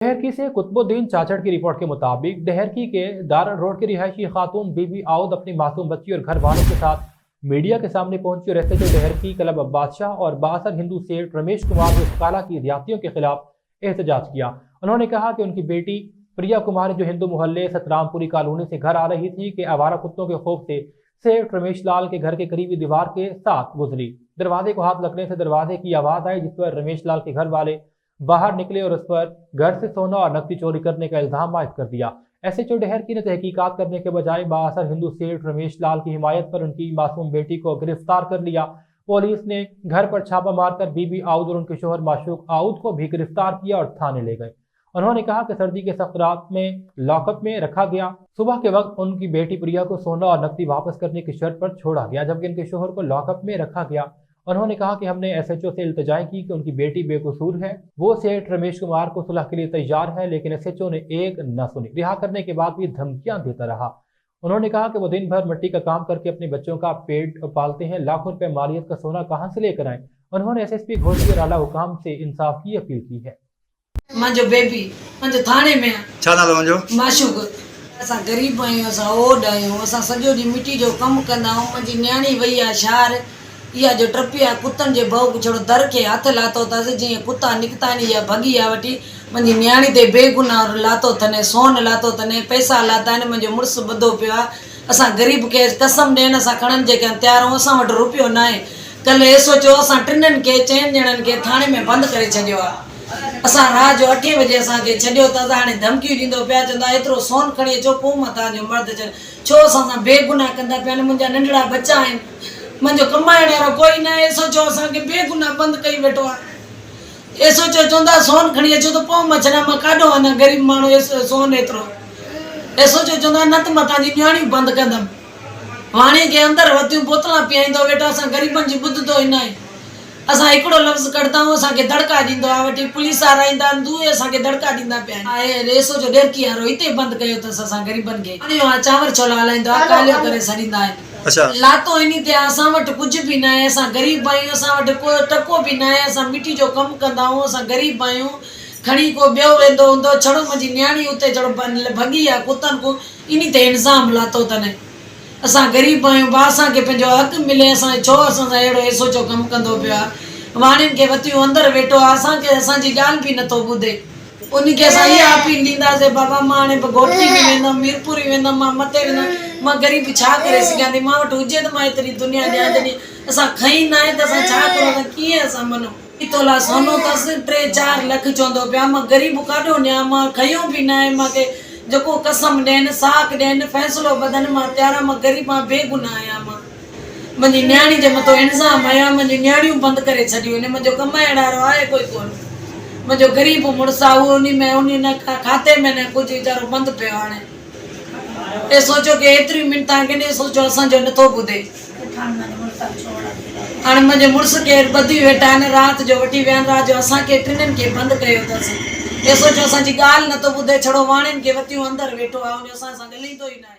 डहरकी से कुतुबुद्दीन चाचड़ की रिपोर्ट के मुताबिक डहरकी के दारा रोड की रिहायशी खातून बीबी आउद अपनी मासूम बच्ची और घर वालों के साथ मीडिया के सामने पहुंची और एसएचओ डहरकी क्लब बादशाह और बासर हिंदू सेठ रमेश कुमार ने काला की ज्यादतियों के खिलाफ एहतजाज किया। उन्होंने कहा कि उनकी बेटी प्रिया कुमारी जो हिंदू मोहल्ले सतरामपुरी कॉलोनी से घर आ रही थी कि आवारा कुत्तों के खौफ से सेठ रमेश लाल के घर के करीबी दीवार के साथ गुजरी। दरवाजे को हाथ लगने से दरवाजे की आवाज आई, जिस पर रमेश लाल के घर वाले बाहर निकले और उस पर घर से सोना और नकदी चोरी करने का इल्जाम आयद कर दिया। एसएचओ डहरकी ने तहकीकात करने के बजाय बासर हिंदू सेठ रमेश लाल की हिमायत पर उनकी मासूम बेटी को गिरफ्तार कर लिया। पुलिस ने घर पर छापा मारकर बीबी आउद और उनके शोहर माशूक आउद को भी गिरफ्तार किया और थाने ले गए। उन्होंने कहा कि सर्दी के सख्त रात में लॉकअप में रखा गया। सुबह के वक्त उनकी बेटी प्रिया को सोना और नकदी वापस करने की शर्त पर छोड़ा गया, जबकि उनके शोहर को लॉकअप में रखा गया। उन्होंने कहा कि हमने एसएचओ से इल्तिजा की कि उनकी बेटी बेकसूर है, वो सेठ रमेश कुमार को सुलह के लिए तैयार है, लेकिन एसएचओ ने एक न सुनी। रिहा करने के बाद भी धमकियां देता रहा। उन्होंने कहा कि वो दिन भर मिट्टी का काम करके अपने बच्चों का पेट पालते हैं, लाखों रुपए मालियत का सोना कहां से लेकर आए। उन्होंने एसएसपी घोषी और आला हुकाम से इंसाफ की अपील की है। मुंहिंजो बेबी मुंहिंजे थाने में छा नालो मुंहिंजो माशूक। असां ग़रीब आहियूं, असां ओड आहियूं, असां सॼो ॾींहुं मिटी जो कमु कंदा आहियूं। मुंहिंजी न्याणी वई आहे शहर, इहा जो टपी आहे कुतनि जे भोग छड़ो दर खे हथु लाथो अथसि, जीअं कुता निकिता आहिनि इहा भॻी आहे वठी। मुंहिंजी न्याणी ते बेगुनाह लाथो अथनि, सोन लाथो अथनि, पैसा लाथा आहिनि। मुंहिंजो मुड़ुसु ॿधो पियो आहे। असां ग़रीब खे कसम ॾियनि असां खणण जे तयारु आहियूं, असां वटि रुपयो न आहे। कल्ह एसो चयो असां टिनि खे 4 ॼणनि खे थाणे में बंदि करे छॾियो आहे। असां रात जो 8 बजे असांखे छॾियो त हाणे धमकियूं ॾींदो पिया, चवंदा एतिरो सोन खणी अचो पोइ मां तव्हांजो मर्द छॾ। छो असां बेगुनाह कंदा पिया आहिनि, मुंहिंजा नंढड़ा बच्चा आहिनि, मुंहिंजो कमाइण वारो कोई न। एसो चयो असांखे बेगुनाह बंदि कई वेठो आहे। एसो चयो चवंदा सोन खणी अचो त पोइ मां छॾां, मां काॾो वञा, ग़रीब माण्हू सोन एतिरो। एसो चयो चवंदा न त मां तव्हांजी न्याणियूं बंदि कंदमि। हाणे खे अंदरि वतियूं बोतलां पीआईंदो वेठो। असां ग़रीबनि जी ॿुधंदो ई न आहे। असां हिकिड़ो लफ़्ज़ कढंदा आहियूं असांखे दड़का ॾींदो आहे, वठी पुलिस वारा ईंदा आहिनि दूए असांखे दड़का ॾींदा पिया आहिनि। एसो जो डेरकी वारो हिते बंदि कयो अथसि असां ग़रीबनि खे। चांवर छोला हलाईंदो आहे, कालियो करे छॾींदा आहिनि। लातो इन ते असां वटि कुझु बि न आहे। असां ग़रीब आहियूं, असां वटि को टको बि न आहे। असां मिटी जो कमु कंदा आहियूं, असां ग़रीब आहियूं। खणी को ॿियो वेंदो हूंदो, छड़ो मुंहिंजी न्याणी उते छड़ो भॻी आहे कुतनि को, इन ते इल्ज़ाम लाथो अथनि। असां ग़रीब आहियूं, भाउ असांखे पंहिंजो हक़ु मिले। असां छो असां सां अहिड़ो एसो जो कमु कंदो पियो आहे। वाणियुनि खे वतियूं अंदरि वेठो आहे, असांखे असांजी ॻाल्हि बि नथो ॿुधे। उनखे असां इहा अपील ॾींदासीं, बाबा मां हाणे घोटकी बि वेंदमि, मीरपुरी वेंदमि, मां मथे वेंदमि। मां ग़रीब छा करे सघां थी, मां वटि हुजे त मां हेतिरी दुनिया ॾियां। जॾहिं असां खई न आहे त असां छा करूं, त कीअं असां मनो। तोला सोनो अथसि, 3-4 लख चवंदो पिया। मां ग़रीब काॾो ॾियां, मां खयो बि न आहे। मूंखे जेको कसम ॾियनि, साख ॾियनि, फ़ैसिलो ॿधनि, मां तयारु आहियां। मां ग़रीब आहियां, बेगुनाह आहियां। मां मुंहिंजी न्याणी जे मथां इल्ज़ाम आया, मुंहिंजी न्याणियूं बंदि करे छॾियूं आहिनि। मुंहिंजो कमाइण वारो आहे कोई कोन, मुंहिंजो ग़रीब मुड़ुसु आहे, उहो उन खाते में न कुझु वीचारो बंदि पियो। हाणे हे सोचो की एतिरी मिंटां के सोचो असांजो नथो ॿुधे। हाणे मुंहिंजे मुड़ुसु खे ॿधी वेठा आहिनि, राति जो वठी विया आहिनि। राति जो असांखे 3 खे बंदि कयो अथसि। हे सोचो असांजी ॻाल्हि नथो ॿुधे, छड़ो वाणियुनि खे वतियूं अंदरि वेठो आहे, असां सां ॻाल्हाईंदो ई न आहे।